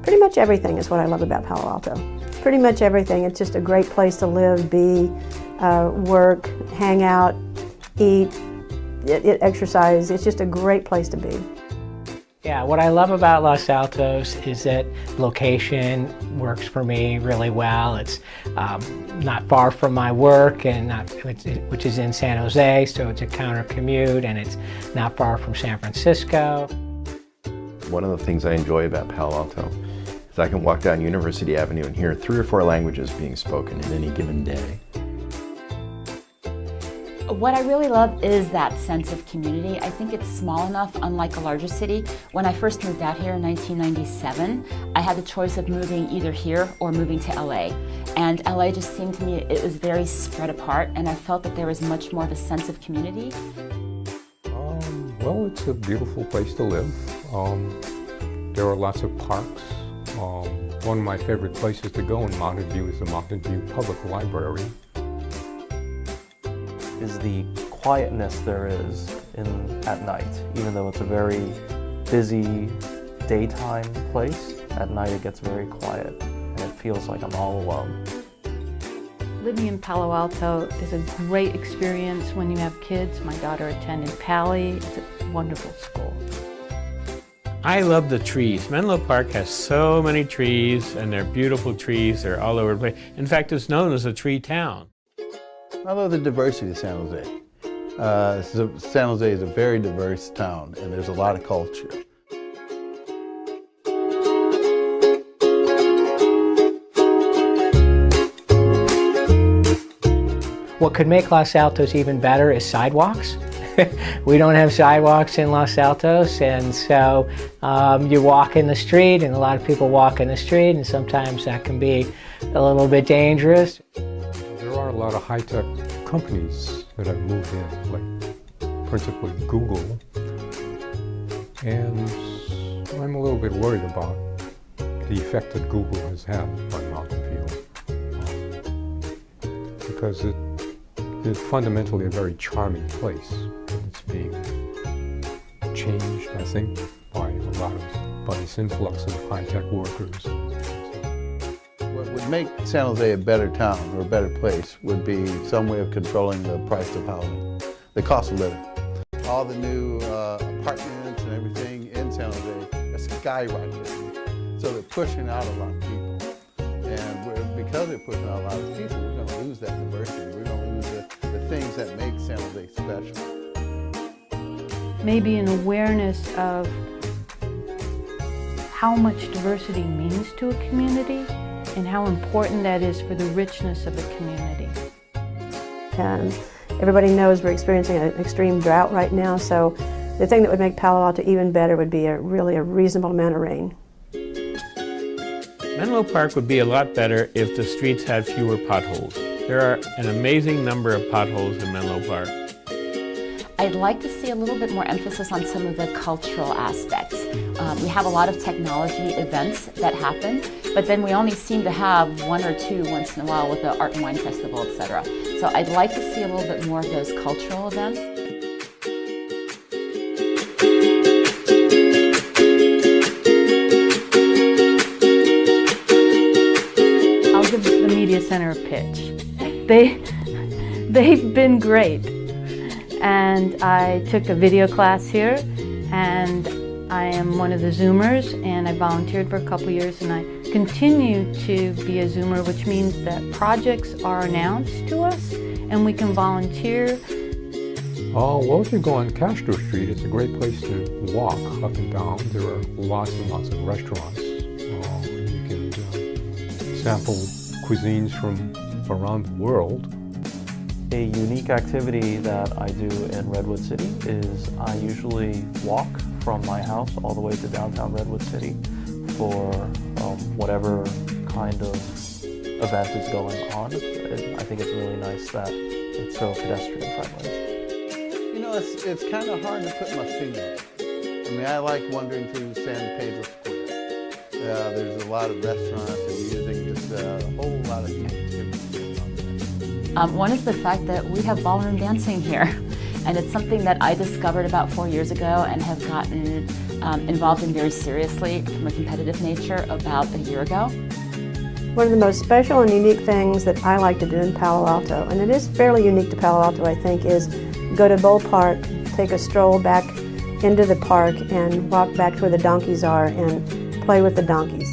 Pretty much everything is what I love about Palo Alto. Pretty much everything. It's just a great place to live, be, work, hang out, eat, exercise. It's just a great place to be. Yeah, what I love about Los Altos is that location works for me really well. It's not far from my work, and which is in San Jose, so it's a counter commute, and it's not far from San Francisco. One of the things I enjoy about Palo Alto is I can walk down University Avenue and hear 3 or 4 languages being spoken in any given day. What I really love is that sense of community. I think it's small enough, unlike a larger city. When I first moved out here in 1997, I had the choice of moving either here or moving to LA. And LA just seemed to me, it was very spread apart, and I felt that there was much more of a sense of community. Well, it's a beautiful place to live. There are lots of parks. One of my favorite places to go in Mountain View is the Mountain View Public Library. Is the quietness there is at night. Even though it's a very busy daytime place, at night it gets very quiet and it feels like I'm all alone. Living in Palo Alto is a great experience when you have kids. My daughter attended Pali. It's a wonderful school. I love the trees. Menlo Park has so many trees, and they're beautiful trees. They're all over the place. In fact, it's known as a tree town. I love the diversity of San Jose. San Jose is a very diverse town, and there's a lot of culture. What could make Los Altos even better is sidewalks. We don't have sidewalks in Los Altos, and so you walk in the street, and a lot of people walk in the street, and sometimes that can be a little bit dangerous. There are a lot of high-tech companies that have moved in, like principally Google, and I'm a little bit worried about the effect that Google has had on Mountain View, because it is fundamentally a very charming place. It's being changed, I think, by this influx of high-tech workers. What would make San Jose a better town or a better place would be some way of controlling the price of housing, the cost of living. All the new apartments and everything in San Jose are skyrocketing, so they're pushing out a lot of people. And because they're pushing out a lot of people, we're going to lose that diversity. We're going to lose the things that make San Jose special. Maybe an awareness of how much diversity means to a community and how important that is for the richness of a community. And everybody knows we're experiencing an extreme drought right now, so the thing that would make Palo Alto even better would be really a reasonable amount of rain. Menlo Park would be a lot better if the streets had fewer potholes. There are an amazing number of potholes in Menlo Park. I'd like to see a little bit more emphasis on some of the cultural aspects. We have a lot of technology events that happen, but then we only seem to have 1 or 2 once in a while with the Art and Wine Festival, etc. So I'd like to see a little bit more of those cultural events. I'll give the Media Center a pitch. They've been great. And I took a video class here, and I am one of the Zoomers, and I volunteered for a couple years, and I continue to be a Zoomer, which means that projects are announced to us, and we can volunteer. Well, if you go on Castro Street, it's a great place to walk up and down. There are lots and lots of restaurants. You can sample cuisines from around the world. A unique activity that I do in Redwood City is I usually walk from my house all the way to downtown Redwood City for whatever kind of event is going on. I think it's really nice that it's so pedestrian friendly. You know, it's kind of hard to put my finger on it. I mean, I like wandering through San Pedro Square. There's a lot of restaurants and music, just a whole lot of activity going on there. One is the fact that we have ballroom dancing here. And it's something that I discovered about 4 years ago and have gotten involved in very seriously from a competitive nature about a year ago. One of the most special and unique things that I like to do in Palo Alto, and it is fairly unique to Palo Alto, I think, is go to Bull Park, take a stroll back into the park and walk back to where the donkeys are and play with the donkeys.